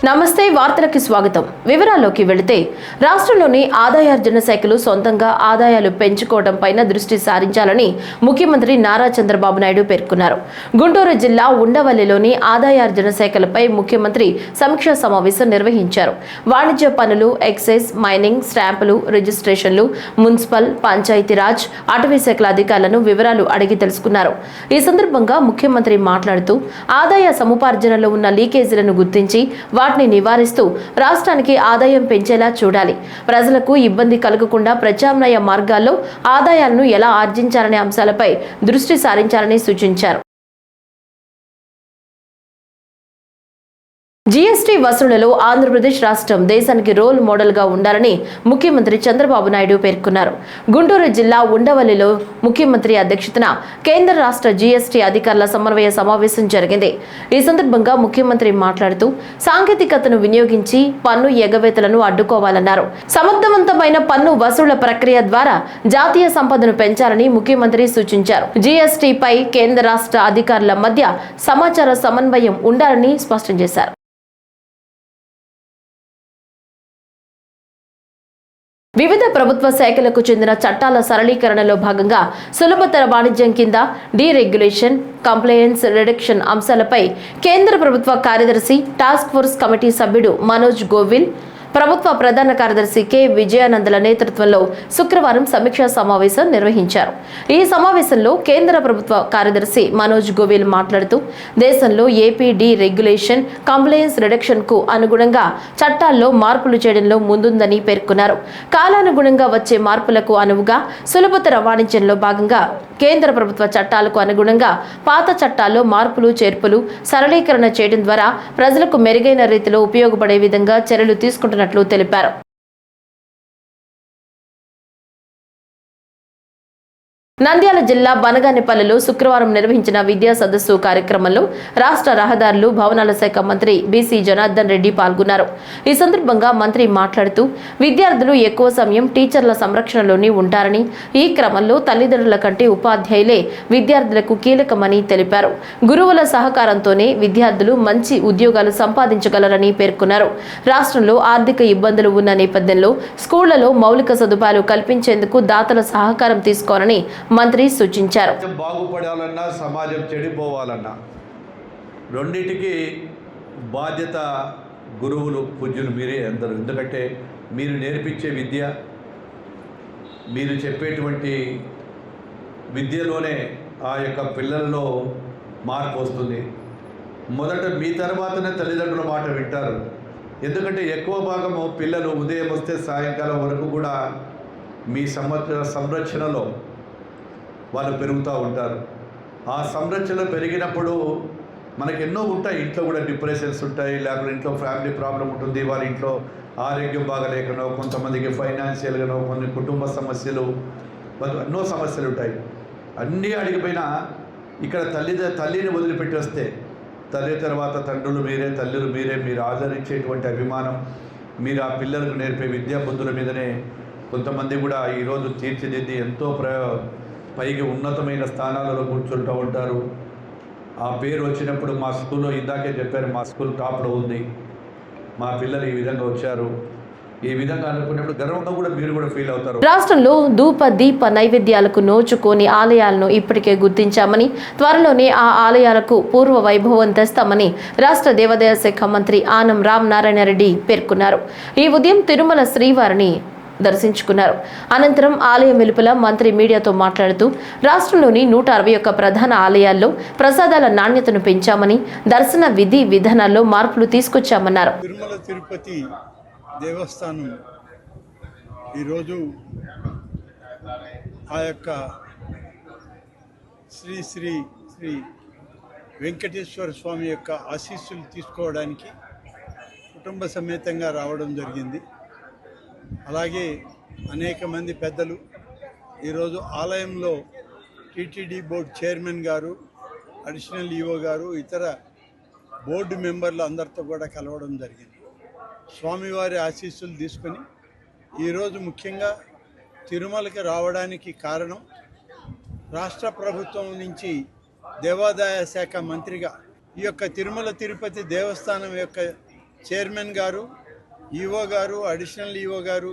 నమస్తే వార్తలకు స్వాగతం. వివరాల్లోకి వెళితే రాష్ట్రంలోని ఆదాయార్జన శాఖలు సొంతంగా ఆదాయాలు పెంచుకోవడం పైన దృష్టి సారించాలని ముఖ్యమంత్రి నారా చంద్రబాబు నాయుడు పేర్కొన్నారు. గుంటూరు జిల్లా ఉండవల్లిలోని ఆదాయార్జన శాఖలపై ముఖ్యమంత్రి సమీక్షా సమావేశం నిర్వహించారు. వాణిజ్య పన్నులు, ఎక్సైజ్, మైనింగ్, స్టాంపులు, రిజిస్ట్రేషన్లు, మున్సిపల్, పంచాయతీరాజ్, అటవీ శాఖల అధికారులను వివరాలు అడిగి తెలుసుకున్నారు. ఈ సందర్భంగా ముఖ్యమంత్రి మాట్లాడుతూ ఆదాయ సముపార్జనలో ఉన్న లీకేజీలను గుర్తించి వాటిని నివారిస్తూ రాష్ట్రానికి ఆదాయం పెంచేలా చూడాలి. ప్రజలకు ఇబ్బంది కలగకుండా ప్రత్యామ్నాయ మార్గాల్లో ఆదాయాలను ఎలా ఆర్జించాలనే అంశాలపై దృష్టి సారించాలని సూచించారు. జీఎస్టీ వసూళ్లలో ఆంధ్రప్రదేశ్ రాష్ట్రం దేశానికి రోల్ మోడల్ గా ఉండాలని ముఖ్యమంత్రి చంద్రబాబు నాయుడు పేర్కొన్నారు. గుంటూరు జిల్లా ఉండవల్లిలో ముఖ్యమంత్రి అధ్యక్షతన కేంద్ర రాష్ట్ర జీఎస్టీ అధికారుల సమన్వయ సమావేశం జరిగింది. ఈ సందర్భంగా ముఖ్యమంత్రి మాట్లాడుతూ సాంకేతికతను వినియోగించి పన్ను ఎగవేతలను అడ్డుకోవాలన్నారు. సమర్థవంతమైన పన్ను వసూళ్ల ప్రక్రియ ద్వారా జాతీయ సంపదను పెంచాలని ముఖ్యమంత్రి సూచించారు. జీఎస్టీపై కేంద్ర రాష్ట్ర అధికారుల మధ్య సమాచార సమన్వయం ఉండాలని స్పష్టం చేశారు. వివిధ ప్రభుత్వ శాఖలకు చెందిన చట్టాల సరళీకరణలో భాగంగా సులభతర వాణిజ్యం కింద డీరెగ్యులేషన్, కంప్లయన్స్ రిడక్షన్ అంశాలపై కేంద్ర ప్రభుత్వ కార్యదర్శి టాస్క్ ఫోర్స్ కమిటీ సభ్యుడు మనోజ్ గోవిల్, ప్రభుత్వ ప్రధాన కార్యదర్శి కె విజయానందల నేతృత్వంలో శుక్రవారం సమీక్షా సమావేశం నిర్వహించారు. ఈ సమావేశంలో కేంద్ర ప్రభుత్వ కార్యదర్శి మనోజ్ గోవిల్ మాట్లాడుతూ దేశంలో ఏపీ డీరెగ్యులేషన్, కంప్లయన్స్ రిడక్షన్ కు అనుగుణంగా చట్టాల్లో మార్పులు చేయడంలో ముందుందని పేర్కొన్నారు. కాలానుగుణంగా వచ్చే మార్పులకు అనువుగా సులభతర వాణిజ్యంలో భాగంగా కేంద్ర ప్రభుత్వ చట్టాలకు అనుగుణంగా పాత చట్టాల్లో మార్పులు, చేర్పులు, సరళీకరణ చేయడం ద్వారా ప్రజలకు మెరుగైన రీతిలో ఉపయోగపడే విధంగా చర్యలు తీసుకుంటున్నట్లు తెలిపారు. నంద్యాల జిల్లా బనగానిపల్లిలో శుక్రవారం నిర్వహించిన విద్యా సదస్సు కార్యక్రమంలో రాష్ట్ర రహదారులు, భవనాల శాఖ మంత్రి బీసీ జనార్దన్ రెడ్డి పాల్గొన్నారు. ఈ సందర్భంగా మంత్రి మాట్లాడుతూ విద్యార్థులు ఎక్కువ సమయం టీచర్ల సంరక్షణలోనే ఉంటారని, ఈ క్రమంలో తల్లిదండ్రుల కంటే ఉపాధ్యాయులే విద్యార్థులకు కీలకమని తెలిపారు. గురువుల సహకారంతోనే విద్యార్థులు మంచి ఉద్యోగాలు సంపాదించగలరని పేర్కొన్నారు. రాష్ట్రంలో ఆర్థిక ఇబ్బందులు ఉన్న నేపథ్యంలో స్కూళ్లలో మౌలిక సదుపాయాలు కల్పించేందుకు దాతల సహకారం తీసుకోవాలని మంత్రి సూచించారు. బాగుపడాలన్నా, సమాజం చెడిపోవాలన్నా రెండింటికి బాధ్యత గురువులు, పూజ్యులు మీరే అందరూ. ఎందుకంటే మీరు నేర్పించే విద్య, మీరు చెప్పేటువంటి విద్యలోనే ఆ యొక్క పిల్లల్లో మార్పు వస్తుంది. మొదట మీ తర్వాతనే తల్లిదండ్రుల మాట వింటారు. ఎందుకంటే ఎక్కువ భాగము పిల్లలు ఉదయం వస్తే సాయంకాలం వరకు కూడా మీ సంరక్షణలో వాళ్ళు పెరుగుతూ ఉంటారు. ఆ సంరక్షణ పెరిగినప్పుడు మనకు ఎన్నో ఉంటాయి. ఇంట్లో కూడా డిప్రెషన్స్ ఉంటాయి, లేకపోతే ఇంట్లో ఫ్యామిలీ ప్రాబ్లం ఉంటుంది, వాళ్ళ ఇంట్లో ఆరోగ్యం బాగలేకనో, కొంతమందికి ఫైనాన్షియల్గానో, కొన్ని కుటుంబ సమస్యలు, ఎన్నో సమస్యలు ఉంటాయి. అన్నీ అడిగిపోయినా ఇక్కడ తల్లిని వదిలిపెట్టి వస్తే తల్లి తర్వాత తండ్రులు మీరే, తల్లులు మీరే. మీరు ఆదరించేటువంటి అభిమానం, మీరు ఆ పిల్లలకు నేర్పే విద్యా బుద్ధుల మీదనే కొంతమంది కూడా ఈరోజు తీర్చిదిద్ది ఎంతో పైకి ఉన్నతమైన స్థానాలలో కూర్చుంటూ ఉంటారు. ఆ పేరు వచ్చినప్పుడు మా స్కూల్లో ఇందాకే చెప్పారు, మా స్కూల్ టాప్లో ఉంది, మా పిల్లలు ఈ విధంగా వచ్చారు, ఈ విధంగా అనుకున్నప్పుడు గర్వంగా కూడా మీరు కూడా ఫీల్ అవుతారు. రాష్ట్రంలో ధూప దీప నైవేద్యాలకు నోచుకోని ఆలయాలను ఇప్పటికే గుర్తించామని, త్వరలోనే ఆ ఆలయాలకు పూర్వ వైభవం తెస్తామని రాష్ట్ర దేవాదాయ శాఖ మంత్రి ఆనం రామనారాయణ రెడ్డి పేర్కొన్నారు. ఈ ఉదయం తిరుమల శ్రీవారిని దర్శించుకున్నారు. అనంతరం ఆలయం వెలుపల మంత్రి మీడియాతో మాట్లాడుతూ రాష్ట్రంలోని 161 ప్రధాన ఆలయాల్లో ప్రసాదాల నాణ్యతను పెంచామని, దర్శన విధి విధానాల్లో మార్పులు తీసుకొచ్చామన్నారు. తిరుమల తిరుపతి దేవస్థానం ఈరోజు ఆ యొక్క శ్రీ శ్రీ శ్రీ వెంకటేశ్వర స్వామి యొక్క ఆశీస్సులు తీసుకోవడానికి కుటుంబ సమేతంగా రావడం జరిగింది. అలాగే అనేక మంది పెద్దలు ఈరోజు ఆలయంలో టీటీడీ బోర్డు చైర్మన్ గారు, అడిషనల్ ఈఓ గారు, ఇతర బోర్డు మెంబర్లు అందరితో కూడా కలవడం జరిగింది. స్వామివారి ఆశీస్సులు తీసుకొని ఈరోజు ముఖ్యంగా తిరుమలకి రావడానికి కారణం రాష్ట్ర ప్రభుత్వం నుంచి దేవాదాయ శాఖ మంత్రిగా ఈ యొక్క తిరుమల తిరుపతి దేవస్థానం యొక్క చైర్మన్ గారు, ఈఓ గారు, అడిషనల్ ఈఓ గారు,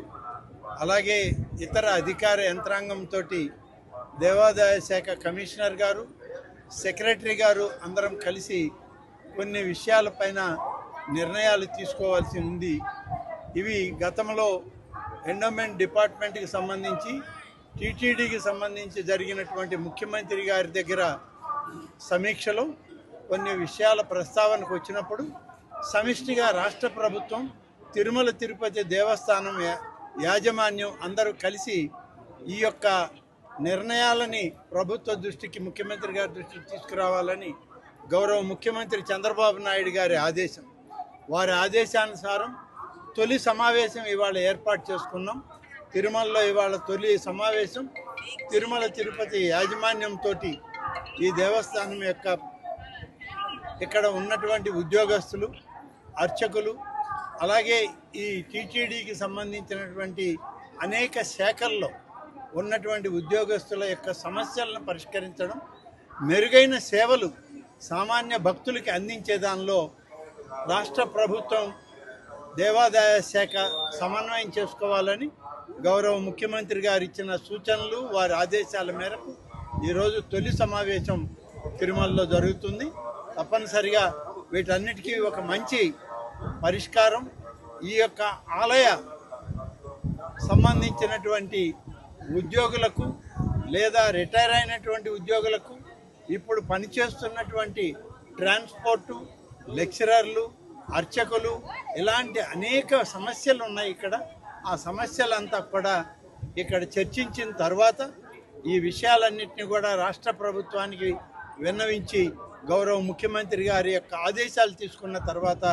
అలాగే ఇతర అధికార యంత్రాంగంతో దేవాదాయ శాఖ కమిషనర్ గారు, సెక్రటరీ గారు అందరం కలిసి కొన్ని విషయాలపైన నిర్ణయాలు తీసుకోవాల్సి ఉంది. ఇవి గతంలో ఎండోమెంట్ డిపార్ట్మెంట్కి సంబంధించి, టీటీడీకి సంబంధించి జరిగినటువంటి ముఖ్యమంత్రి గారి దగ్గర సమీక్షలో కొన్ని విషయాల ప్రస్తావనకు వచ్చినప్పుడు సమిష్టిగా రాష్ట్ర ప్రభుత్వం, తిరుమల తిరుపతి దేవస్థానం యాజమాన్యం అందరూ కలిసి ఈ యొక్క నిర్ణయాలని ప్రభుత్వ దృష్టికి, ముఖ్యమంత్రి గారి దృష్టికి తీసుకురావాలని గౌరవ ముఖ్యమంత్రి చంద్రబాబు నాయుడు గారి ఆదేశం. వారి ఆదేశానుసారం తొలి సమావేశం ఇవాళ ఏర్పాటు చేసుకున్నాం. తిరుమలలో ఇవాళ తొలి సమావేశం తిరుమల తిరుపతి యాజమాన్యంతో, ఈ దేవస్థానం యొక్క ఇక్కడ ఉన్నటువంటి ఉద్యోగస్తులు, అర్చకులు, అలాగే ఈ టీటీడీకి సంబంధించినటువంటి అనేక శాఖల్లో ఉన్నటువంటి ఉద్యోగస్తుల యొక్క సమస్యలను పరిష్కరించడం, మెరుగైన సేవలు సామాన్య భక్తులకి అందించే దానిలో రాష్ట్ర ప్రభుత్వం, దేవాదాయ శాఖ సమన్వయం చేసుకోవాలని గౌరవ ముఖ్యమంత్రి గారు ఇచ్చిన సూచనలు, వారి ఆదేశాల మేరకు ఈరోజు తొలి సమావేశం తిరుమలలో జరుగుతుంది. తప్పనిసరిగా వీటన్నిటికీ ఒక మంచి పరిష్కారం, ఈ యొక్క ఆలయ సంబంధించినటువంటి ఉద్యోగులకు లేదా రిటైర్ అయినటువంటి ఉద్యోగులకు, ఇప్పుడు పనిచేస్తున్నటువంటి ట్రాన్స్పోర్టు, లెక్చరర్లు, అర్చకులు, ఇలాంటి అనేక సమస్యలు ఉన్నాయి ఇక్కడ. ఆ సమస్యలంతా కూడా ఇక్కడ చర్చించిన తర్వాత ఈ విషయాలన్నింటినీ కూడా రాష్ట్ర ప్రభుత్వానికి విన్నవించి గౌరవ ముఖ్యమంత్రి గారి యొక్క ఆదేశాలు తీసుకున్న తర్వాత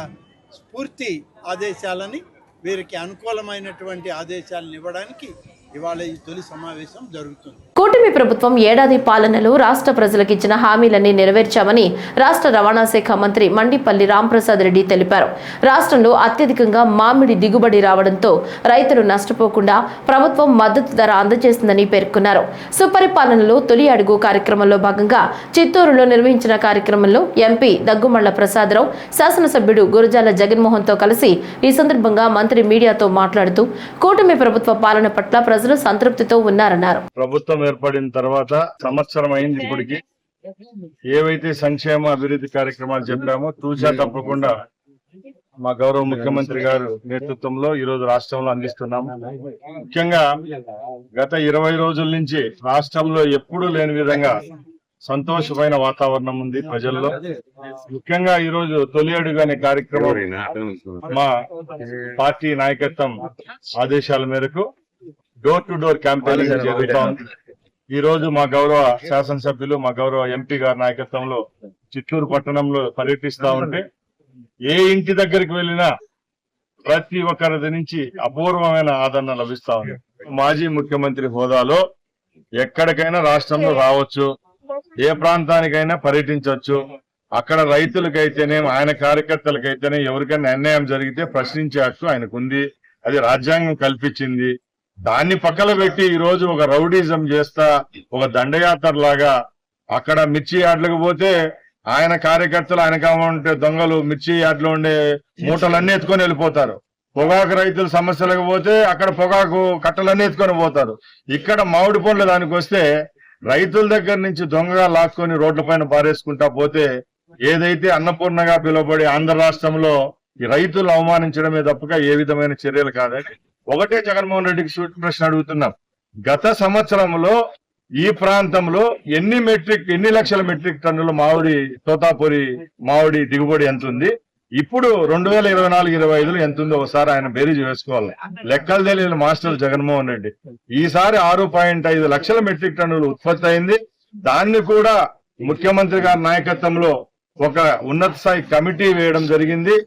స్ఫూర్తి ఆదేశాలని, వీరికి అనుకూలమైనటువంటి ఆదేశాలను ఇవ్వడానికి ఇవాళ ఈ తొలి సమావేశం జరుగుతుంది. కూటమి ప్రభుత్వం ఏడాది పాలనలో రాష్ట్ర ప్రజలకు ఇచ్చిన హామీలన్నీ నెరవేర్చామని రాష్ట్ర రవాణా శాఖ మంత్రి మండిపల్లి రాంప్రసాద్ రెడ్డి తెలిపారు. రాష్ట్రంలో అత్యధికంగా మామిడి దిగుబడి రావడంతో రైతులు నష్టపోకుండా ప్రభుత్వం మద్దతు ధర అందజేస్తుందని పేర్కొన్నారు. సుపరిపాలనలో తొలి అడుగు కార్యక్రమంలో భాగంగా చిత్తూరులో నిర్వహించిన కార్యక్రమంలో ఎంపీ దగ్గుమళ్ల ప్రసాదరావు, శాసనసభ్యుడు గురజాల జగన్మోహన్తో కలిసి ఈ సందర్భంగా మంత్రి మీడియాతో మాట్లాడుతూ కూటమి ప్రభుత్వ పాలన పట్ల ప్రజలు సంతృప్తితో ఉన్నారన్నారు. ప్రభుత్వం ఏర్పడిన తర్వాత సంవత్సరం అయింది. ఇప్పటికి ఏవైతే సంక్షేమ అభివృద్ధి కార్యక్రమాలు చెప్పామో తూచా తప్పకుండా మా గౌరవ ముఖ్యమంత్రి గారు నేతృత్వంలో ఈ రోజు రాష్ట్రంలో అందిస్తున్నాము. ముఖ్యంగా గత 20 రోజుల నుంచి రాష్ట్రంలో ఎప్పుడూ లేని విధంగా సంతోషమైన వాతావరణం ఉంది ప్రజల్లో. ముఖ్యంగా ఈ రోజు తొలి అడుగు అనే కార్యక్రమం మా పార్టీ నాయకత్వం ఆదేశాల మేరకు డోర్ టు డోర్ క్యాంపెయినింగ్ జరుగుతా ఉంది. ఈ రోజు మా గౌరవ శాసనసభ్యులు, మా గౌరవ ఎంపీ గారి నాయకత్వంలో చిత్తూరు పట్టణంలో పర్యటిస్తా ఉంటే ఏ ఇంటి దగ్గరికి వెళ్ళినా ప్రతి ఒక్కరి నుంచి అపూర్వమైన ఆదరణ లభిస్తా ఉంది. మాజీ ముఖ్యమంత్రి హోదాలో ఎక్కడికైనా రాష్ట్రంలో రావచ్చు, ఏ ప్రాంతానికైనా పర్యటించవచ్చు. అక్కడ రైతులకైతేనే, ఆయన కార్యకర్తలకైతేనే ఎవరికైనా అన్యాయం జరిగితే ప్రశ్నించే హక్కు ఆయనకుంది. అది రాజ్యాంగం కల్పించింది. దాన్ని పక్కన పెట్టి ఈ రోజు ఒక రౌడీజం చేస్తా, ఒక దండయాత్ర లాగా అక్కడ మిర్చి యార్డులకు పోతే ఆయన కార్యకర్తలు, ఆయనగా ఉంటే దొంగలు మిర్చి యార్డులో ఉండే మూటలన్నీ ఎత్తుకొని వెళ్ళిపోతారు. పొగాకు రైతుల సమస్యలకు పోతే అక్కడ పొగాకు కట్టలన్నీ ఎత్తుకొని పోతారు. ఇక్కడ మామిడి పండ్ల దానికి వస్తే రైతుల దగ్గర నుంచి దొంగగా లాక్కొని రోడ్లపైన పారేసుకుంటా పోతే, ఏదైతే అన్నపూర్ణగా పిలువబడి ఆంధ్ర రాష్ట్రంలో ఈ రైతులు అవమానించడమే తప్పక ఏ విధమైన చర్యలు కాదని ఒకటే జగన్మోహన్ రెడ్డికి సూటి ప్రశ్న అడుగుతున్నాం. గత సంవత్సరంలో ఈ ప్రాంతంలో ఎన్ని లక్షల మెట్రిక్ టన్నుల మామిడి, తోతాపురి మామిడి దిగుబడి ఎంత ఉంది, ఇప్పుడు 2024-25 ఎంత ఉందో ఒకసారి ఆయన బేరీజ్ వేసుకోవాలి. లెక్కలు తెలియని మాస్టర్ జగన్మోహన్ రెడ్డి. ఈసారి 6.5 లక్షల మెట్రిక్ టన్నులు ఉత్పత్తి అయింది. దాన్ని కూడా ముఖ్యమంత్రి గారి నాయకత్వంలో ఒక ఉన్నత స్థాయి కమిటీ వేయడం జరిగింది.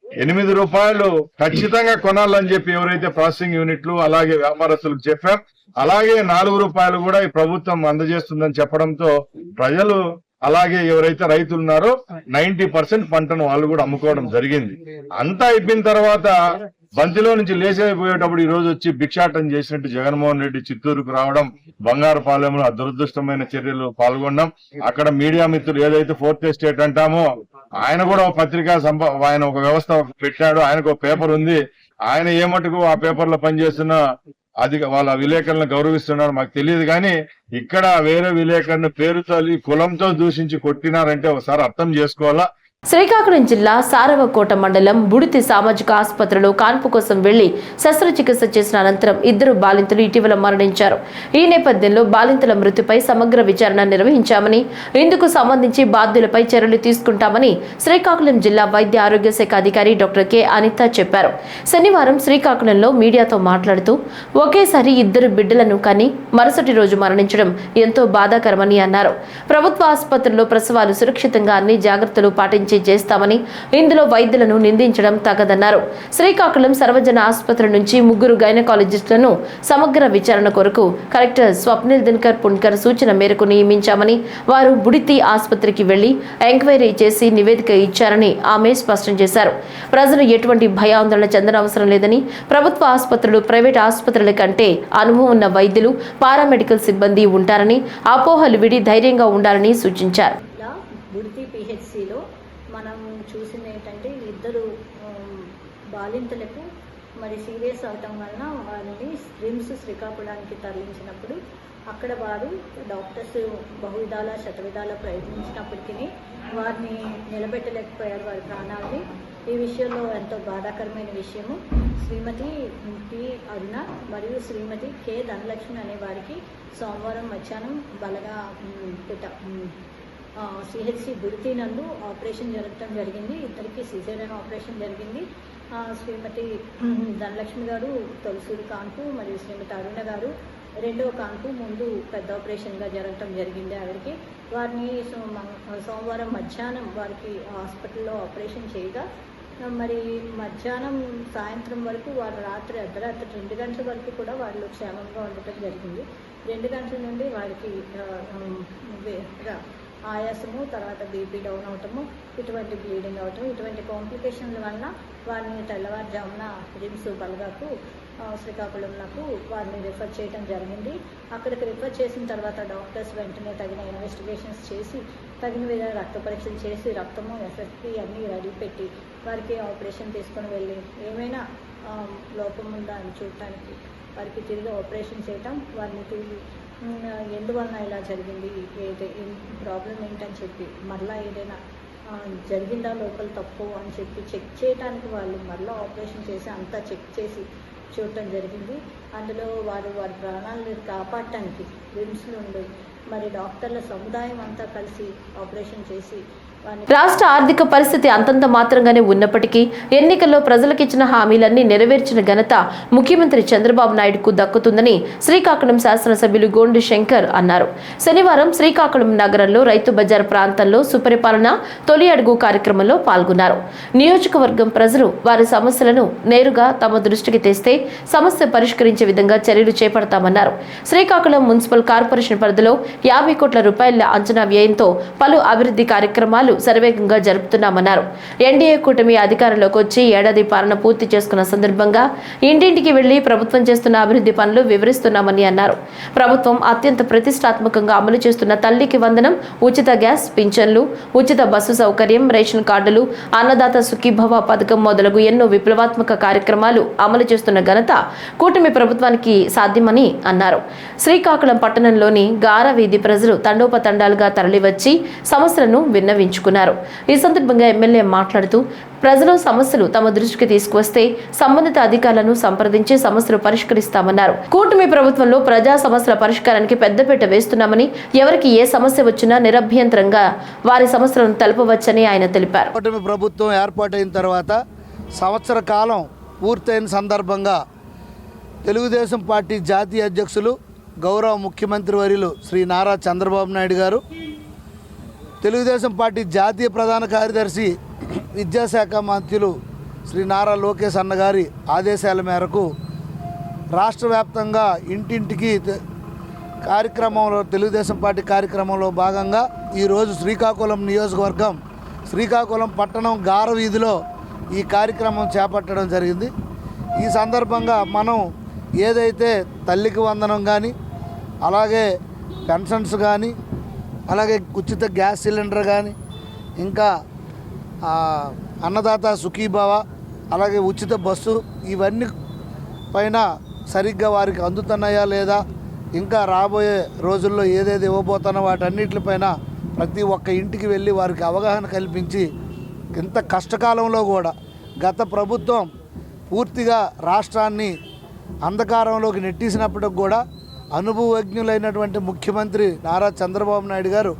8 రూపాయలు ఖచ్చితంగా కొనాలని చెప్పి ఎవరైతే ప్రాసెసింగ్ యూనిట్లు అలాగే వ్యాపారస్తులకు చెప్పాం, అలాగే 4 రూపాయలు కూడా ఈ ప్రభుత్వం అందజేస్తుందని చెప్పడంతో ప్రజలు అలాగే ఎవరైతే రైతులు ఉన్నారో 90% పంటను వాళ్ళు కూడా అమ్ముకోవడం జరిగింది. అంతా అయిపోయిన తర్వాత బంతిలో నుంచి లేచిపోయేటప్పుడు ఈ రోజు వచ్చి భిక్షాటం చేసినట్టు జగన్మోహన్ రెడ్డి చిత్తూరుకు రావడం, బంగారుపాలెంలో దురదృష్టమైన చర్యలు పాల్గొనడం, అక్కడ మీడియా మిత్రులు ఏదైతే ఫోర్త్ ఎస్టేట్ అంటామో ఆయన కూడా ఒక పత్రికా ఆయన ఒక వ్యవస్థ పెట్టాడు, ఆయనకు ఒక పేపర్ ఉంది. ఆయన ఏ మటుకు ఆ పేపర్ లో పనిచేస్తున్న వాళ్ళ విలేకరులను గౌరవిస్తున్నారు మాకు తెలియదు, కానీ ఇక్కడ వేరే విలేకరుని పేరుతో కులంతో దూషించి కొట్టినారంటే ఒకసారి అర్థం చేసుకోవాలా. శ్రీకాకుళం జిల్లా సారవకోట మండలం బుడితి సామాజిక ఆసుపత్రిలో కాన్పు కోసం వెళ్లి శస్త్రచికిత్స చేసిన అనంతరం 2 బాలింతలు ఇటీవల మరణించారు. ఈ నేపథ్యంలో బాలింతల మృతిపై సమగ్ర విచారణ నిర్వహించామని, ఇందుకు సంబంధించి బాధ్యులపై చర్యలు తీసుకుంటామని శ్రీకాకుళం జిల్లా వైద్య ఆరోగ్య శాఖ అధికారి డాక్టర్ కె అనిత చెప్పారు. శనివారం శ్రీకాకుళంలో మీడియాతో మాట్లాడుతూ ఒకేసారి 2 బిడ్డలను కని మరుసటి రోజు మరణించడం ఎంతో బాధాకరమని అన్నారు. ప్రభుత్వ ఆసుపత్రుల్లో ప్రసవాలు సురక్షితంగా అన్ని జాగ్రత్తలు పాటించారు చేస్తామని, ఇందులో వైద్యులను నిందించడం తగదన్నారు. శ్రీకాకుళం సర్వజన ఆసుపత్రి నుంచి 3 గైనకాలజిస్టులను సమగ్ర విచారణ కొరకు కలెక్టర్ స్వప్నిల్ దినకర్ పుణ్కర్ సూచన మేరకు నియమించామని, వారు బుడితి ఆసుపత్రికి వెళ్లి ఎంక్వైరీ చేసి నివేదిక ఇచ్చారని ఆమె స్పష్టం చేశారు. ప్రజలు ఎటువంటి భయాందోళన చెందనవసరం లేదని, ప్రభుత్వ ఆసుపత్రులు ప్రైవేట్ ఆసుపత్రుల కంటే అనుభవం ఉన్న వైద్యులు, పారామెడికల్ సిబ్బంది ఉంటారని, అపోహలు విడి ధైర్యంగా ఉండాలని సూచించారు. బుడితి పిహెచ్సిలో మనం చూసింది ఏంటంటే 2 బాలింతలకు మరి సీరియస్ అవటం వలన వారిని రిమ్స్ శ్రీకాకుళానికి తరలించినప్పుడు అక్కడ వారు డాక్టర్స్ బహువిధాల శతవిధాల ప్రయత్నించినప్పటికీ వారిని నిలబెట్టలేకపోయారు, వారి ప్రాణాలని. ఈ విషయంలో ఎంతో బాధాకరమైన విషయము. శ్రీమతి పి అరుణ మరియు శ్రీమతి కె ధనలక్ష్మి అనే వారికి సోమవారం మధ్యాహ్నం బలగా సిహెచ్సి బుడితి నందు ఆపరేషన్ జరగటం జరిగింది. ఇద్దరికి సిజేరియన్ ఆపరేషన్ జరిగింది. శ్రీమతి ధనలక్ష్మి గారు తొలసూరి కాన్పు మరియు శ్రీమతి అరుణ గారు 2వ కాన్పు ముందు పెద్ద ఆపరేషన్గా జరగటం జరిగింది. ఆవిడకి వారిని సోమవారం మధ్యాహ్నం వారికి హాస్పిటల్లో ఆపరేషన్ చేయగా మరి మధ్యాహ్నం సాయంత్రం వరకు వారు రాత్రి అర్ధరాత్రి 2 గంటల వరకు కూడా వాళ్ళు క్షేమంగా ఉండటం జరిగింది. 2 గంటల నుండి వారికి ఆయాసము, తర్వాత బీపీ డౌన్ అవటము, ఇటువంటి బ్లీడింగ్ అవటం, ఇటువంటి కాంప్లికేషన్ల వలన వారిని తెల్లవారుజామున రిమ్స్ బల్గాకు శ్రీకాకుళంకు వారిని రిఫర్ చేయడం జరిగింది. అక్కడికి రిఫర్ చేసిన తర్వాత డాక్టర్స్ వెంటనే తగిన ఇన్వెస్టిగేషన్స్ చేసి తగిన విధంగా రక్త పరీక్షలు చేసి రక్తము ఎఫెక్ట్కి అన్నీ రెడీ పెట్టి వారికి ఆపరేషన్ తీసుకొని వెళ్ళి ఏమైనా లోపం ఉందా అని చూడటానికి వారికి తిరిగి ఆపరేషన్ చేయటం, వారిని తిరిగి ఎందువలన ఇలా జరిగింది, ప్రాబ్లం ఏంటని చెప్పి మరలా ఏదైనా జరిగిందా లోపల తప్పు అని చెప్పి చెక్ చేయడానికి వాళ్ళు మరలా ఆపరేషన్ చేసి అంతా చెక్ చేసి చూడటం జరిగింది. అందులో వారి ప్రాణాలను కాపాడటానికి రిమ్స్ నుండి మరి డాక్టర్ల సముదాయం అంతా కలిసి ఆపరేషన్ చేసి రాష్ట్ర ఆర్థిక పరిస్థితి అంతంత మాత్రంగానే ఉన్నప్పటికీ ఎన్నికల్లో ప్రజలకిచ్చిన హామీలన్నీ నెరవేర్చిన ఘనత ముఖ్యమంత్రి చంద్రబాబు నాయుడుకు దక్కుతుందని శ్రీకాకుళం శాసనసభ్యులు గోండి శంకర్ అన్నారు. శనివారం శ్రీకాకుళం నగరంలో రైతు బజార్ ప్రాంతంలో సుపరిపాలన తొలి అడుగు కార్యక్రమంలో పాల్గొన్నారు. నియోజకవర్గం ప్రజలు వారి సమస్యలను నేరుగా తమ దృష్టికి తెస్తే సమస్య పరిష్కరించే విధంగా చర్యలు చేపడతామన్నారు. శ్రీకాకుళం మున్సిపల్ కార్పొరేషన్ పరిధిలో 50 కోట్ల రూపాయల అంచనా వ్యయంతో పలు అభివృద్ధి కార్యక్రమాలు శరవేగంగా జరుపుతున్నామన్నారు. ఎన్డీఏ కూటమి అధికారంలోకి వచ్చి ఏడాది పాలన పూర్తి చేసుకున్న సందర్భంగా ఇంటింటికి వెళ్లి ప్రభుత్వం చేస్తున్న అభివృద్ధి పనులు వివరిస్తున్నామని అన్నారు. ప్రభుత్వం అత్యంత ప్రతిష్టాత్మకంగా అమలు చేస్తున్న తల్లికి వందనం, ఉచిత గ్యాస్, పింఛన్లు, ఉచిత బస్సు సౌకర్యం, రేషన్ కార్డులు, అన్నదాత సుఖీభవ పథకం మొదలగు ఎన్నో విప్లవాత్మక కార్యక్రమాలు అమలు చేస్తున్న ఘనత కూటమి ప్రభుత్వానికి సాధ్యమని అన్నారు. శ్రీకాకుళం పట్టణంలోని గార వీధి ప్రజలు తండోపతండాలుగా తరలివచ్చి సమస్యలను విన్నవించుకున్నారు. ఈ సందర్భంగా ఎమ్మెల్యే మాట్లాడుతూ ప్రజలు సమస్యలు తమ దృష్టికి తీసుకువస్తే సంబంధిత అధికారులను సంప్రదించి సమస్యలు పరిష్కరిస్తామన్నారు. కూటమి ప్రభుత్వంలో ప్రజా సమస్యల పరిష్కారానికి పెద్దపీట వేస్తున్నామని, ఎవరికి ఏ సమస్య వచ్చినా నిరభ్యంతరంగా వారి సమస్యలను తెలపవచ్చని ఆయన తెలిపారు. కూటమి ప్రభుత్వం ఏర్పాటైన తర్వాత సంవత్సర కాలం పూర్తయిన సందర్భంగా తెలుగుదేశం పార్టీ జాతీయ అధ్యక్షులు గౌరవ ముఖ్యమంత్రి వర్యులు శ్రీ నారా చంద్రబాబు నాయుడు గారు, తెలుగుదేశం పార్టీ జాతీయ ప్రధాన కార్యదర్శి విద్యాశాఖ మంత్రులు శ్రీ నారా లోకేష్ అన్నగారి ఆదేశాల మేరకు రాష్ట్ర వ్యాప్తంగా ఇంటింటికి కార్యక్రమంలో తెలుగుదేశం పార్టీ కార్యక్రమంలో భాగంగా ఈరోజు శ్రీకాకుళం నియోజకవర్గం శ్రీకాకుళం పట్టణం గార వీధిలో ఈ కార్యక్రమం చేపట్టడం జరిగింది. ఈ సందర్భంగా మనం ఏదైతే తల్లికి వందనం కానీ, అలాగే పెన్షన్స్ కానీ, అలాగే ఉచిత గ్యాస్ సిలిండర్ కానీ, ఇంకా అన్నదాత సుఖీభవ, అలాగే ఉచిత బస్సు, ఇవన్నీ పైన సరిగ్గా వారికి అందుతున్నాయా లేదా, ఇంకా రాబోయే రోజుల్లో ఏదేది ఇవ్వబోతున్నా వాటన్నిటిపైన ప్రతి ఒక్క ఇంటికి వెళ్ళి వారికి అవగాహన కల్పించి, ఇంత కష్టకాలంలో కూడా గత ప్రభుత్వం పూర్తిగా రాష్ట్రాన్ని అంధకారంలోకి నెట్టేసినప్పటికి కూడా అనుభవజ్ఞులైనటువంటి ముఖ్యమంత్రి నారా చంద్రబాబు నాయుడు గారు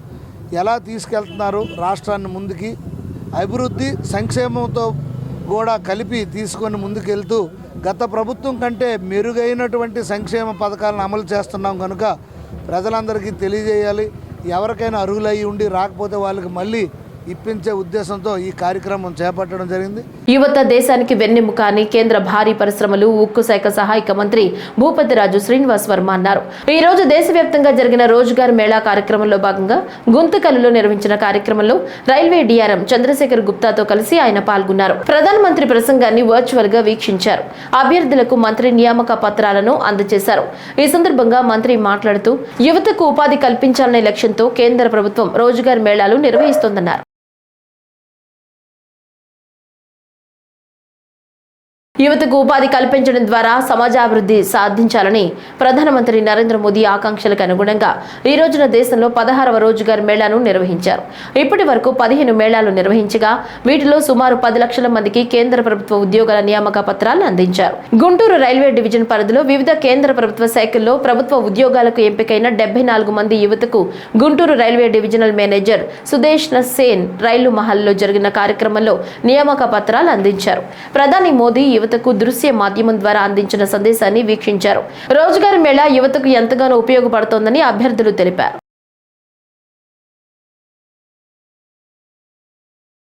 ఎలా తీసుకెళ్తున్నారు రాష్ట్రాన్ని ముందుకి, అభివృద్ధి సంక్షేమంతో కూడా కలిపి తీసుకొని ముందుకెళ్తూ గత ప్రభుత్వం కంటే మెరుగైనటువంటి సంక్షేమ పథకాలను అమలు చేస్తున్నాం కనుక ప్రజలందరికీ తెలియజేయాలి. ఎవరికైనా అర్హులయ్యి ఉండి రాకపోతే వాళ్ళకి మళ్ళీ ఇప్పించే ఉద్దేశంతో ఈ కార్యక్రమం చేపట్టడం జరిగింది. యువత దేశానికి వెన్నెముక అని కేంద్ర భారీ పరిశ్రమలు ఉక్కు శాఖ సహాయక మంత్రి భూపతిరాజు శ్రీనివాస్ వర్మ అన్నారు. ఈ రోజు దేశవ్యాప్తంగా జరిగిన రోజ్గార్ మేళా కార్యక్రమంలో భాగంగా గుంతకల్లులో నిర్వహించిన కార్యక్రమంలో రైల్వే డీఆర్ఎం చంద్రశేఖర్ గుప్తాతో కలిసి ఆయన పాల్గొన్నారు. ప్రధానమంత్రి ప్రసంగాన్ని వర్చువల్ గా వీక్షించారు. అభ్యర్థులకు మంత్రి నియామక పత్రాలను అందజేశారు. ఈ సందర్భంగా మంత్రి మాట్లాడుతూ యువతకు ఉపాధి కల్పించాలనే లక్ష్యంతో కేంద్ర ప్రభుత్వం రోజ్గార్ మేళాలు నిర్వహిస్తోందన్నారు. యువతకు ఉపాధి కల్పించడం ద్వారా సమాజాభివృద్ధి సాధించాలని ప్రధానమంత్రి నరేంద్ర మోదీ ఆకాంక్షలకు అనుగుణంగా ఈ రోజున దేశంలో 16వ రోజ్గార్ మేళాను నిర్వహించారు. ఇప్పటి వరకు 15 మేళాలు నిర్వహించగా వీటిలో సుమారు 10 లక్షల మందికి కేంద్ర ప్రభుత్వ ఉద్యోగాల నియామక పత్రాలను అందించారు. గుంటూరు రైల్వే డివిజన్ పరిధిలో వివిధ కేంద్ర ప్రభుత్వ శాఖల్లో ప్రభుత్వ ఉద్యోగాలకు ఎంపికైన 74 మంది యువతకు Guntur railway divisional manager Sudesh Sen rail మహల్లో జరిగిన కార్యక్రమంలో నియామక పత్రాలు అందించారు. ప్రధాని మోదీ యువతకు దృశ్య మాధ్యమం ద్వారా అందించిన సందేశాన్ని వీక్షించారు. రోజ్గార్ మేళా యువతకు ఎంతగానో ఉపయోగపడుతోందని అభ్యర్థులు తెలిపారు.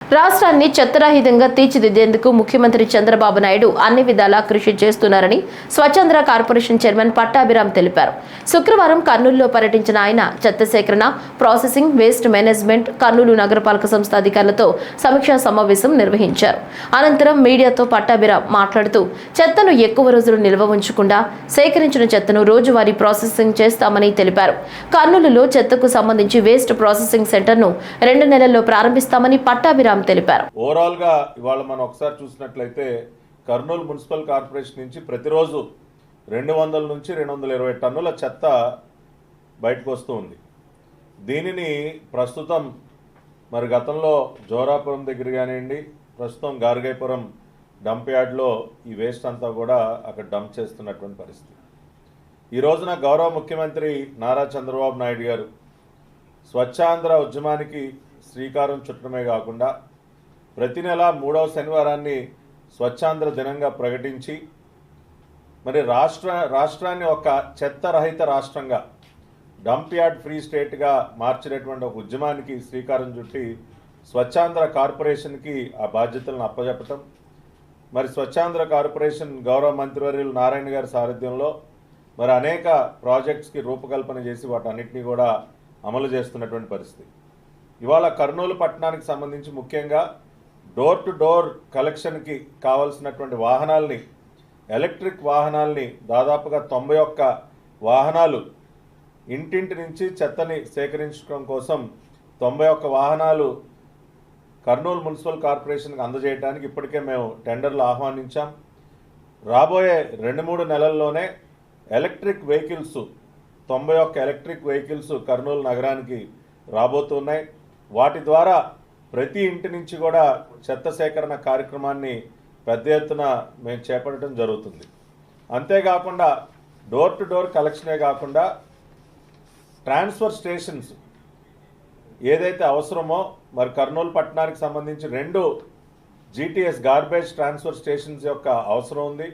రాష్ట్రాన్ని చెత్తరహితంగా తీర్చిదిద్దేందుకు ముఖ్యమంత్రి చంద్రబాబు నాయుడు అన్ని విధాలా కృషి చేస్తున్నారని స్వచ్ఛంద్ర కార్పొరేషన్ చైర్మన్ పట్టాభిరామ్ తెలిపారు. శుక్రవారం కర్నూలులో పర్యటించిన ఆయన చెత్త సేకరణ, ప్రాసెసింగ్, వేస్ట్ మేనేజ్మెంట్, కర్నూలు నగరపాలక సంస్థ అధికారులతో సమీక్షా సమావేశం నిర్వహించారు. అనంతరం మీడియాతో పట్టాభిరామ్ మాట్లాడుతూ చెత్తను ఎక్కువ రోజులు నిల్వ ఉంచకుండా సేకరించిన చెత్తను రోజువారీ ప్రాసెసింగ్ చేస్తామని తెలిపారు. కర్నూలులో చెత్తకు సంబంధించి వేస్ట్ ప్రాసెసింగ్ సెంటర్ను 2 నెలల్లో ప్రారంభిస్తామని పట్టాభిరామ్ తెలిపారు. ఓవరాల్ గా ఇవాళ మనం ఒకసారి చూసినట్లయితే కర్నూలు మున్సిపల్ కార్పొరేషన్ నుంచి ప్రతిరోజు 200 నుంచి 220 టన్నుల చెత్త బయటకు వస్తూ ఉంది. దీనిని ప్రస్తుతం మరి గతంలో జోరాపురం దగ్గర కానివ్వండి, ప్రస్తుతం గార్గైపురం డంప్ యార్డ్లో ఈ వేస్ట్ అంతా కూడా అక్కడ డంప్ చేస్తున్నటువంటి పరిస్థితి. ఈ రోజున గౌరవ ముఖ్యమంత్రి నారా చంద్రబాబు నాయుడు గారు స్వచ్ఛాంధ్ర ఉద్యమానికి శ్రీకారం చుట్టడమే కాకుండా ప్రతి నెల 3వ శనివారాన్ని స్వచ్ఛాంధ్ర దినంగా ప్రకటించి మరి రాష్ట్రాన్ని ఒక చెత్త రహిత రాష్ట్రంగా, డంప్ యార్డ్ ఫ్రీ స్టేట్గా మార్చినటువంటి ఒక ఉద్యమానికి శ్రీకారం చుట్టి స్వచ్ఛాంధ్ర కార్పొరేషన్కి ఆ బాధ్యతలను అప్పచెప్పటం, మరి స్వచ్ఛాంధ్ర కార్పొరేషన్ గౌరవ మంత్రివర్యులు నారాయణ గారి సారథ్యంలో మరి అనేక ప్రాజెక్ట్స్కి రూపకల్పన చేసి వాటన్నిటినీ కూడా అమలు చేస్తున్నటువంటి పరిస్థితి. ఇవాళ కర్నూలు పట్టణానికి సంబంధించి ముఖ్యంగా డోర్ టు డోర్ కలెక్షన్కి కావాల్సినటువంటి వాహనాల్ని, ఎలక్ట్రిక్ వాహనాల్ని దాదాపుగా 91 వాహనాలు ఇంటింటి నుంచి చెత్తని సేకరించడం కోసం 91 వాహనాలు కర్నూలు మున్సిపల్ కార్పొరేషన్కి అందజేయడానికి ఇప్పటికే మేము టెండర్లు ఆహ్వానించాం. రాబోయే 2-3 నెలల్లోనే electric vehicles 91 electric vehicles Kurnool నగరానికి రాబోతున్నాయి. వాటి ద్వారా ప్రతి ఇంటి నుంచి కూడా చెత్త సేకరణ కార్యక్రమాన్ని పెద్ద ఎత్తున మేము చేపట్టడం జరుగుతుంది. అంతేకాకుండా డోర్ టు డోర్ కలెక్షనే కాకుండా ట్రాన్స్ఫర్ స్టేషన్స్ ఏదైతే అవసరమో మరి కర్నూలు పట్టణానికి సంబంధించి 2 GTS గార్బేజ్ ట్రాన్స్ఫర్ స్టేషన్స్ యొక్క అవసరం ఉంది.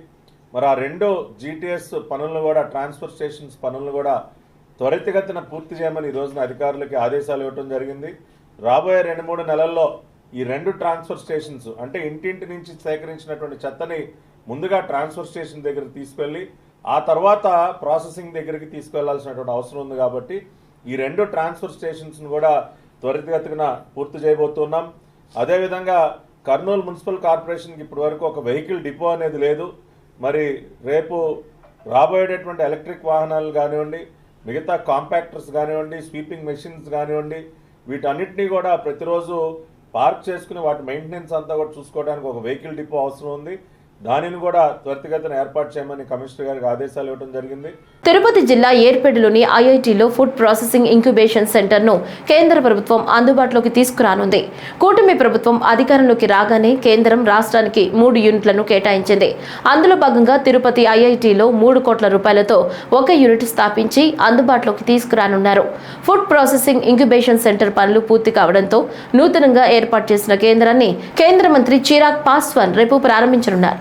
మరి ఆ 2 GTS పనులను కూడా, ట్రాన్స్ఫర్ స్టేషన్స్ పనులను కూడా త్వరితగతిన పూర్తి చేయమని ఈ రోజున అధికారులకి ఆదేశాలు ఇవ్వడం జరిగింది. రాబోయే 2-3 నెలల్లో ఈ 2 ట్రాన్స్ఫర్ స్టేషన్స్ అంటే ఇంటింటి నుంచి సేకరించినటువంటి చెత్తని ముందుగా ట్రాన్స్ఫర్ స్టేషన్ దగ్గరికి తీసుకెళ్ళి ఆ తర్వాత ప్రాసెసింగ్ దగ్గరికి తీసుకెళ్లాల్సినటువంటి అవసరం ఉంది. కాబట్టి ఈ 2 ట్రాన్స్ఫర్ స్టేషన్స్ను కూడా త్వరితగతిన పూర్తి చేయబోతున్నాం. అదేవిధంగా కర్నూలు మున్సిపల్ కార్పొరేషన్కి ఇప్పటి వరకు ఒక వెహికల్ డిపో అనేది లేదు. మరి రేపు రాబోయేటటువంటి ఎలక్ట్రిక్ వాహనాలు కానివ్వండి, మిగతా కాంపాక్టర్స్ కానివ్వండి, స్వీపింగ్ మెషిన్స్ కానివ్వండి, వీటన్నిటినీ కూడా ప్రతిరోజు పార్క్ చేసుకుని వాటి మెయింటెనెన్స్ అంతా కూడా చూసుకోవడానికి ఒక వెహికల్ డిపో అవసరం ఉంది. దానిని కూడా త్వరితగతిన ఏర్పాటు చేయమని కమిషనర్ గారికి ఆదేశాలు ఇవ్వడం జరిగింది. తిరుపతి జిల్లా ఏర్పేడులోని ఐఐటీలో ఫుడ్ ప్రాసెసింగ్ ఇంక్యుబేషన్ సెంటర్ను కేంద్ర ప్రభుత్వం అందుబాటులోకి తీసుకురానుంది. కూటమి ప్రభుత్వం అధికారంలోకి రాగానే కేంద్రం రాష్ట్రానికి 3 యూనిట్లను కేటాయించింది. అందులో భాగంగా తిరుపతి ఐఐటీలో 3 కోట్ల రూపాయలతో 1 యూనిట్ స్థాపించి అందుబాటులోకి తీసుకురానున్నారు. ఫుడ్ ప్రాసెసింగ్ ఇంక్యుబేషన్ సెంటర్ పనులు పూర్తి కావడంతో నూతనంగా ఏర్పాటు చేసిన కేంద్రాన్ని కేంద్ర మంత్రి చిరాగ్ పాస్వాన్ రేపు ప్రారంభించనున్నారు.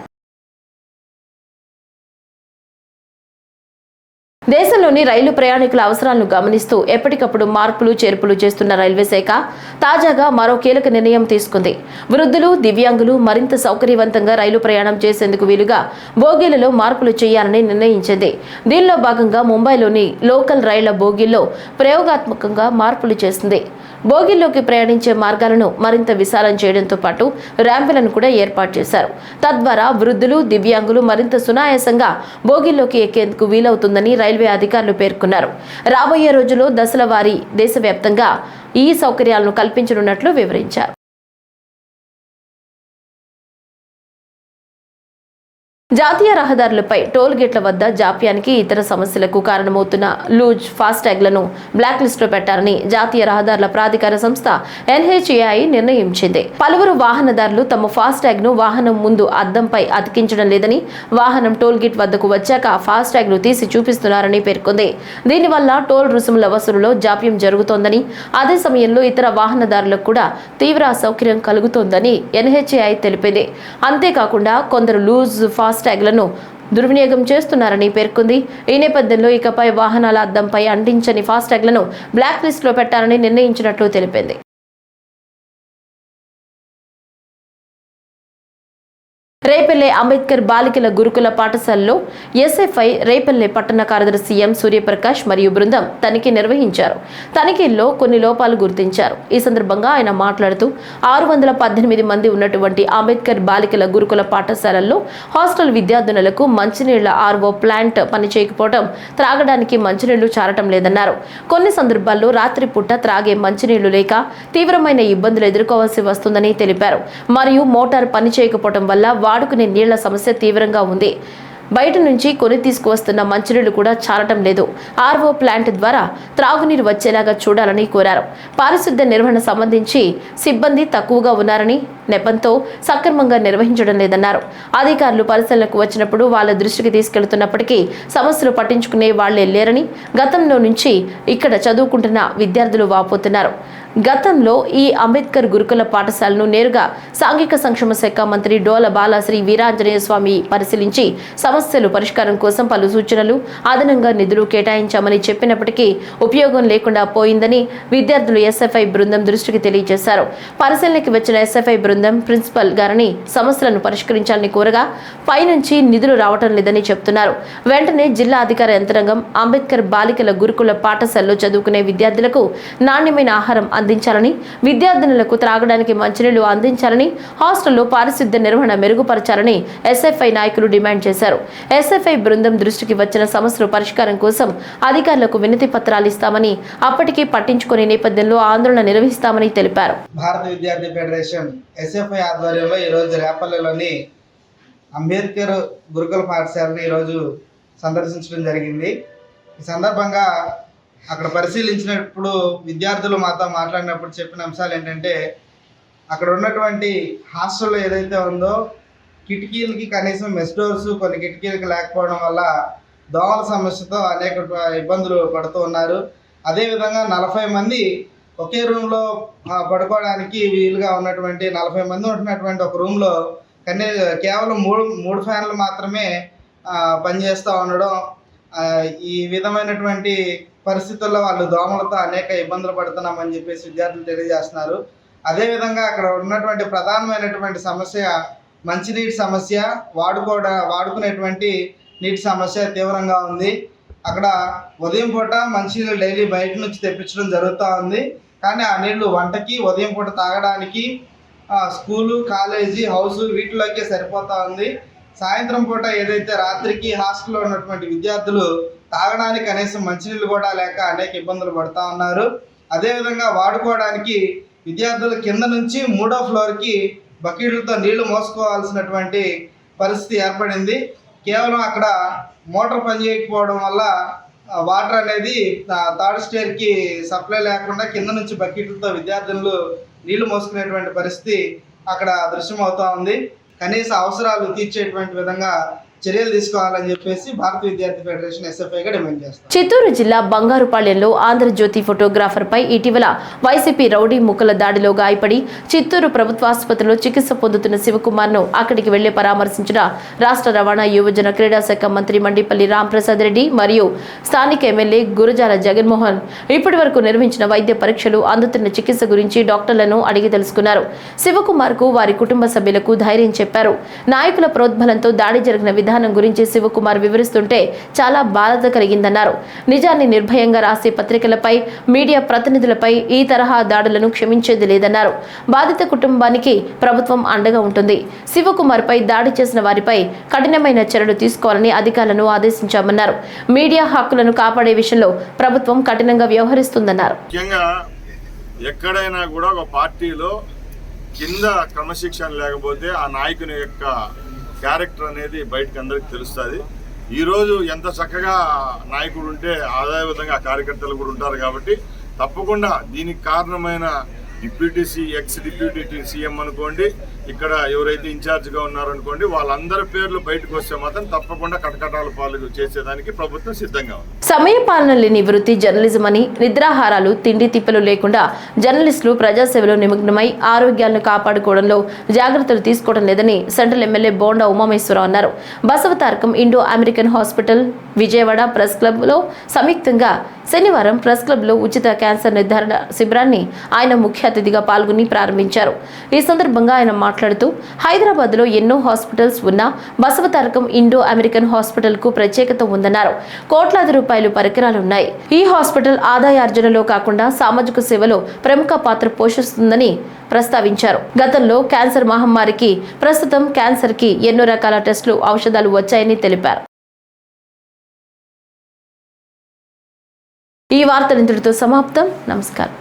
దేశంలోని రైలు ప్రయాణికుల అవసరాలను గమనిస్తూ ఎప్పటికప్పుడు మార్పులు చేర్పులు చేస్తున్న రైల్వే శాఖ తాజాగా మరో కీలక నిర్ణయం తీసుకుంది. వృద్ధులు, దివ్యాంగులు మరింత సౌకర్యవంతంగా రైలు ప్రయాణం చేసేందుకు వీలుగా బోగీలలో మార్పులు చేయాలని నిర్ణయించింది. దీనిలో భాగంగా ముంబైలోని లోకల్ రైళ్ల బోగీల్లో ప్రయోగాత్మకంగా మార్పులు చేసింది. బోగీల్లోకి ప్రయాణించే మార్గాలను మరింత విశాలం చేయడంతో పాటు ర్యాంపులను కూడా ఏర్పాటు చేశారు. తద్వారా వృద్ధులు, దివ్యాంగులు మరింత సునాయాసంగా బోగీల్లోకి ఎక్కేందుకు వీలవుతుందని రైల్వే అధికారులు పేర్కొన్నారు. రాబోయే రోజుల్లో దశల వారీ దేశవ్యాప్తంగా ఈ సౌకర్యాలను కల్పించనున్నట్లు వివరించారు. జాతీయ రహదారులపై టోల్ గేట్ల వద్ద జాప్యానికి ఇతర సమస్యలకు కారణమవుతున్న లూజ్ ఫాస్టాగ్లను బ్లాక్ లిస్టులో పెట్టాలని జాతీయ రహదారుల ప్రాధికార సంస్థ NHAI నిర్ణయించింది. పలువురు వాహనదారులు తమ ఫాస్టాగ్ను వాహనం ముందు అద్దంపై అతికించడం లేదని, వాహనం టోల్ గేట్ వద్దకు వచ్చాక ఫాస్టాగ్ను తీసి చూపిస్తున్నారని పేర్కొంది. దీనివల్ల టోల్ రుసుముల వసూలులో జాప్యం జరుగుతోందని, అదే సమయంలో ఇతర వాహనదారులకు కూడా తీవ్ర అసౌకర్యం కలుగుతోందని NHAI తెలిపింది. అంతేకాకుండా కొందరు లూజ్ ఫాస్టాగ్లను దుర్వినియోగం చేస్తున్నారని పేర్కొంది. ఈ నేపథ్యంలో ఇకపై వాహనాల అద్దంపై అంటించని ఫాస్టాగ్లను బ్లాక్ లిస్టులో పెట్టాలని నిర్ణయించినట్లు తెలిపింది. రేపల్లె అంబేద్కర్ బాలికల గురుకుల పాఠశాలలో SFI రేపల్లె పట్టణ కార్యదర్శి M. సూర్యప్రకాష్ మరియు బృందం తనిఖీ నిర్వహించారు. తనిఖీల్లో కొన్ని లోపాలు గుర్తించారు. ఈ సందర్భంగా ఆయన మాట్లాడుతూ 618 మంది ఉన్నటువంటి అంబేద్కర్ బాలికల గురుకుల పాఠశాలల్లో హాస్టల్ విద్యార్థినులకు మంచినీళ్ల RO ప్లాంట్ పనిచేయకపోవడం, త్రాగడానికి మంచినీళ్లు చారటం లేదన్నారు. కొన్ని సందర్భాల్లో రాత్రిపూట త్రాగే మంచినీళ్లు లేక తీవ్రమైన ఇబ్బందులు ఎదుర్కోవాల్సి వస్తుందని తెలిపారు. మరియు మోటార్ పనిచేయకపోవడం వల్ల వాడుకునే నీళ్ల సమస్య తీవ్రంగా ఉంది. బయట నుంచి కొని తీసుకువస్తున్న మంచినీళ్లు కూడా చాలటం లేదు. RO ప్లాంట్ ద్వారా త్రాగునీరు వచ్చేలాగా చూడాలని కోరారు. పారిశుద్ధ్య నిర్వహణ సంబంధించి సిబ్బంది తక్కువగా ఉన్నారని, నెపంతో సక్రమంగా నిర్వహించడం లేదన్నారు. అధికారులు పరిశీలనకు వచ్చినప్పుడు వాళ్ళ దృష్టికి తీసుకెళ్తున్నప్పటికీ సమస్యలు పట్టించుకునే వాళ్లే లేరని, గతంలో నుంచి ఇక్కడ చదువుకుంటున్న విద్యార్థులు వాపోతున్నారు. గతంలో ఈ అంబేద్కర్ గురుకుల పాఠశాలను నేరుగా సాంఘిక సంక్షేమ శాఖ మంత్రి డోల బాలశ్రీ వీరాంజనేయ స్వామి పరిశీలించి సమస్యలు పరిష్కారం కోసం పలు సూచనలు, అదనంగా నిధులు కేటాయించామని చెప్పినప్పటికీ ఉపయోగం లేకుండా పోయిందని విద్యార్థులు SFI బృందం దృష్టికి తెలియజేశారు. పరిశీలనకి వచ్చిన SFI బృందం ప్రిన్సిపల్ గారిని సమస్యలను పరిష్కరించాలని కోరగా పైనుంచి నిధులు రావటం లేదని చెప్తున్నారు. వెంటనే జిల్లా అధికార యంత్రాంగం అంబేద్కర్ బాలికల గురుకుల పాఠశాలలో చదువుకునే విద్యార్థులకు నాణ్యమైన ఆహారం అందించాలని, విద్యార్థినులకు త్రాగడానికి మంచినీళ్లు అందించాలని, హాస్టల్లో పారిశుద్ధ్య నిర్వహణ మెరుగుపరచాలని SFI నాయకులు డిమాండ్ చేశారు. SFI బృందం దృష్టికి వచ్చిన సమస్యల పరిష్కారం కోసం అధికారులకు వినతి పత్రాలు ఇస్తామని, అప్పటికీ పట్టించుకునే నేపథ్యంలో ఆందోళన నిర్వహిస్తామని తెలిపారు. భారత విద్యార్థి ఫెడరేషన్ SFI ఆధ్వర్యంలో ఈరోజు రేపల్లెలోని అంబేద్కర్ గురుకుల పాఠశాలని ఈరోజు సందర్శించడం జరిగింది. ఈ సందర్భంగా అక్కడ పరిశీలించినప్పుడు విద్యార్థులు మాతో మాట్లాడినప్పుడు చెప్పిన అంశాలు ఏంటంటే, అక్కడ ఉన్నటువంటి హాస్టల్లో ఏదైతే ఉందో కిటికీలకి కనీసం మెస్ డోర్స్ కొన్ని కిటికీలకి లేకపోవడం వల్ల దోమల సమస్యతో అనేక ఇబ్బందులు పడుతూ ఉన్నారు. అదేవిధంగా 40 మంది ఒకే రూమ్లో పడుకోవడానికి వీలుగా ఉన్నటువంటి 40 మంది ఉంటున్నటువంటి ఒక రూమ్లో కేవలం మూడు ఫ్యాన్లు మాత్రమే పనిచేస్తూ ఉండడం, ఈ విధమైనటువంటి పరిస్థితుల్లో వాళ్ళు దోమలతో అనేక ఇబ్బందులు పడుతున్నామని చెప్పేసి విద్యార్థులు తెలియజేస్తున్నారు. అదేవిధంగా అక్కడ ఉన్నటువంటి ప్రధానమైనటువంటి సమస్య మంచినీటి సమస్య, వాడుకునేటువంటి నీటి సమస్య తీవ్రంగా ఉంది. అక్కడ ఉదయం పూట మంచినీళ్ళు డైలీ బయట నుంచి తెప్పించడం జరుగుతూ ఉంది. కానీ ఆ నీళ్లు వంటకి, ఉదయం పూట తాగడానికి, స్కూలు, కాలేజీ, హౌస్ వీటిలోకే సరిపోతూ ఉంది. సాయంత్రం పూట ఏదైతే రాత్రికి హాస్టల్లో ఉన్నటువంటి విద్యార్థులు తాగడానికి కనీసం మంచినీళ్ళు కూడా లేక అనేక ఇబ్బందులు పడుతూ ఉన్నారు. అదేవిధంగా వాడుకోవడానికి విద్యార్థులు కింద నుంచి 3వ ఫ్లోర్కి బకెట్లతో నీళ్లు మోసుకోవాల్సినటువంటి పరిస్థితి ఏర్పడింది. కేవలం అక్కడ మోటార్ పనిచేయకపోవడం వల్ల వాటర్ అనేది 3rd స్టేర్కి సప్లై లేకుండా కింద నుంచి బకెట్లతో విద్యార్థులు నీళ్లు మోసుకునేటువంటి పరిస్థితి అక్కడ దృశ్యమవుతూ ఉంది. కనీస అవసరాలు తీర్చేటువంటి విధంగా చర్యలు తీసుకోవాలని చెప్పేసి భారత విద్యార్థి ఫెడరేషన్ ఎస్ఎఫ్ఐగా డిమాండ్ చేస్తారు. చిత్తూరు జిల్లా బంగారుపాళ్యంలో ఆంధ్రజ్యోతి ఫోటోగ్రాఫర్ పై ఇటీవల వైసీపీ రౌడీ ముక్కల దాడిలో గాయపడి చిత్తూరు ప్రభుత్వ ఆసుపత్రిలో చికిత్స పొందుతున్న శివకుమార్ ను అక్కడికి వెళ్లి పరామర్శించిన రాష్ట్ర రవాణా యువజన క్రీడా శాఖ మంత్రి మండిపల్లి రాంప్రసాద్ రెడ్డి మరియు స్థానిక ఎమ్మెల్యే గురజాల జగన్మోహన్ ఇప్పటి వరకు నిర్వహించిన వైద్య పరీక్షలు అందుతున్న చికిత్స గురించి డాక్టర్లను అడిగి తెలుసుకున్నారు. శివకుమార్ కు వారి కుటుంబ సభ్యులకు ధైర్యం చెప్పారు. నాయకుల ప్రోద్బలంతో దాడి జరిగిన విధానం గురించి శివకుమార్ వివరిస్తుంటే చాలా బాధ కలిగిందన్నారు. నిజాన్ని నిర్భయంగా రాసే పత్రికలపై, మీడియా ప్రతినిధులపై ఈ తరహా దాడులను క్షమించేది లేదన్నారు. బాధిత కుటుంబానికి ప్రభుత్వం అండగా ఉంటుంది. శివకుమార్ పై దాడి చేసిన వారిపై కఠినమైన చర్యలు తీసుకోవాలని అధికారులను ఆదేశించామన్నారు. మీడియా హక్కులను కాపాడే విషయంలో ప్రభుత్వం కఠినంగా వ్యవహరిస్తుందన్నారు. ముఖ్యంగా ఎక్కడైనా కూడా ఒక పార్టీలో కింద క్రమశిక్షణ లేకపోతే ఆ నాయకుని యొక్క క్యారెక్టర్ అనేది బయటకు అందరికి తెలుస్తుంది. ఈరోజు ఎంత చక్కగా నాయకుడు ఉంటే అదే విధంగా కార్యకర్తలు కూడా ఉంటారు. కాబట్టి తప్పకుండా దీనికి కారణమైన ఎక్స్ డిప్యూటీ సీఎం అనుకోండి, ఇక్కడ ఎవరైతే ఇన్ఛార్జ్గా ఉన్నారనుకోండి, వాళ్ళందరి పేర్లు బయటకు వస్తే మాత్రం తప్పకుండా కటకటాల పాలు చేసేదానికి ప్రభుత్వం సిద్ధంగా ఉంది. సమయపాలన లేని వృత్తి జర్నలిజం అని, నిద్రాహారాలు తిండి తిప్పలు లేకుండా జర్నలిస్టులు ప్రజాసేవలో నిమగ్నమై ఆరోగ్యాలను కాపాడుకోవడంలో జాగ్రత్తలు తీసుకోవడం లేదని సెంట్రల్ ఎమ్మెల్యే బోండా ఉమామేశ్వరరావు అన్నారు. Basavatarakam Indo American hospital Vijayawada press club లో సంయుక్తంగా శనివారం ప్రెస్ క్లబ్ లో ఉచిత క్యాన్సర్ నిర్ధారణ శిబిరాన్ని ఆయన ముఖ్య అతిథిగా పాల్గొని ప్రారంభించారు. ఈ సందర్భంగా ఆయన మాట్లాడుతూ హైదరాబాద్ లో ఎన్నో హాస్పిటల్స్ ఉన్నా బసవతారకం ఇండో అమెరికన్ హాస్పిటల్ కు ప్రత్యేకత ఉందన్నారు. కోట్లాది రూపాయలు పరికరాలున్నాయి. ఈ హాస్పిటల్ ఆదాయార్జనలో కాకుండా సామాజిక సేవలో ప్రముఖ పాత్ర పోషిస్తుందని ప్రస్తావించారు. గతంలో క్యాన్సర్ మహమ్మారికి, ప్రస్తుతం క్యాన్సర్ కి ఎన్నో రకాల టెస్టులు, ఔషధాలు వచ్చాయని తెలిపారు. ఈ వార్తలు ఇంతటితో సమాప్తం. నమస్కారం.